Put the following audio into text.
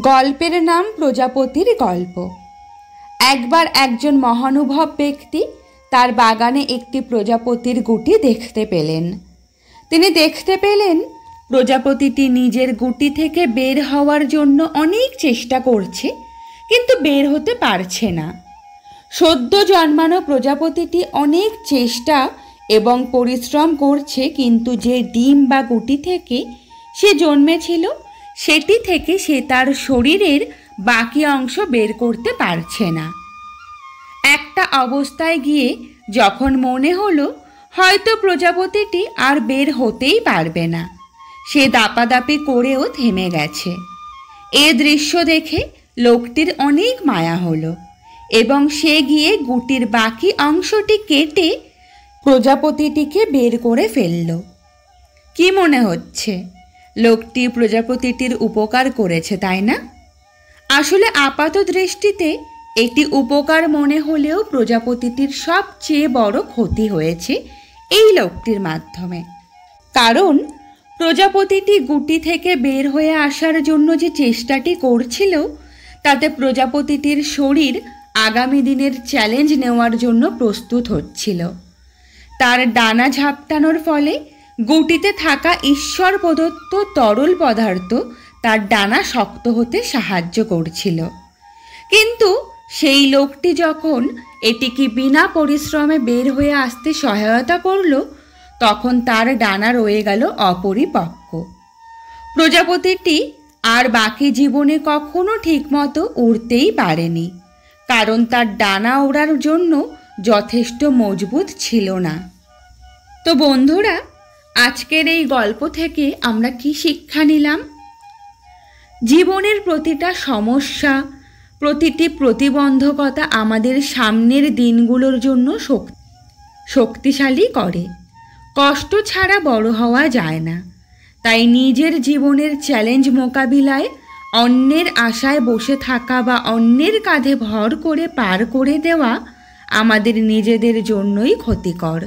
গল্পের নাম প্রজাপতির গল্প। একবার একজন মহানুভব ব্যক্তি তার বাগানে একটি প্রজাপতির গুটি দেখতে পেলেন। তিনি দেখতে পেলেন প্রজাপতিটি নিজের গুটি থেকে বের হওয়ার জন্য অনেক চেষ্টা করছে, কিন্তু বের হতে পারছে না। সদ্য জন্মানো প্রজাপতিটি অনেক চেষ্টা এবং পরিশ্রম করছে, কিন্তু যে ডিম বা গুটি থেকে সে জন্মেছিল সেটি থেকে সে তার শরীরের বাকি অংশ বের করতে পারছে না। একটা অবস্থায় গিয়ে যখন মনে হলো হয়তো প্রজাপতিটি আর বের হতেই পারবে না, সে দাপাদাপি করেও থেমে গেছে। এ দৃশ্য দেখে লোকটির অনেক মায়া হলো এবং সে গিয়ে গুটির বাকি অংশটি কেটে প্রজাপতিটিকে বের করে ফেলল। কি মনে হচ্ছে? লোকটি প্রজাপতিটির উপকার করেছে, তাই না? আসলে আপাত দৃষ্টিতে এটি উপকার মনে হলেও প্রজাপতিটির সবচেয়ে বড় ক্ষতি হয়েছে এই লোকটির মাধ্যমে। কারণ প্রজাপতিটি গুটি থেকে বের হয়ে আসার জন্য যে চেষ্টাটি করছিল, তাতে প্রজাপতিটির শরীর আগামী দিনের চ্যালেঞ্জ নেওয়ার জন্য প্রস্তুত হচ্ছিল। তার ডানা ঝাপটানোর ফলে গুটিতে থাকা ঈশ্বর প্রদত্ত তরল পদার্থ তার ডানা শক্ত হতে সাহায্য করছিল। কিন্তু সেই লোকটি যখন এটিকে বিনা পরিশ্রমে বের হয়ে আসতে সহায়তা করল, তখন তার ডানা রয়ে গেল অপরিপক্ক। প্রজাপতিটি আর বাকি জীবনে কখনো ঠিকমতো উড়তেই পারেনি, কারণ তার ডানা ওড়ার জন্য যথেষ্ট মজবুত ছিল না। তো বন্ধুরা, আজকের এই গল্প থেকে আমরা কি শিক্ষা নিলাম? জীবনের প্রতিটা সমস্যা, প্রতিটি প্রতিবন্ধকতা আমাদের সামনের দিনগুলোর জন্য শক্তিশালী করে। কষ্ট ছাড়া বড় হওয়া যায় না। তাই নিজের জীবনের চ্যালেঞ্জ মোকাবিলায় অন্যের আশায় বসে থাকা বা অন্যের কাঁধে ভর করে পার করে দেওয়া আমাদের নিজেদের জন্যই ক্ষতিকর।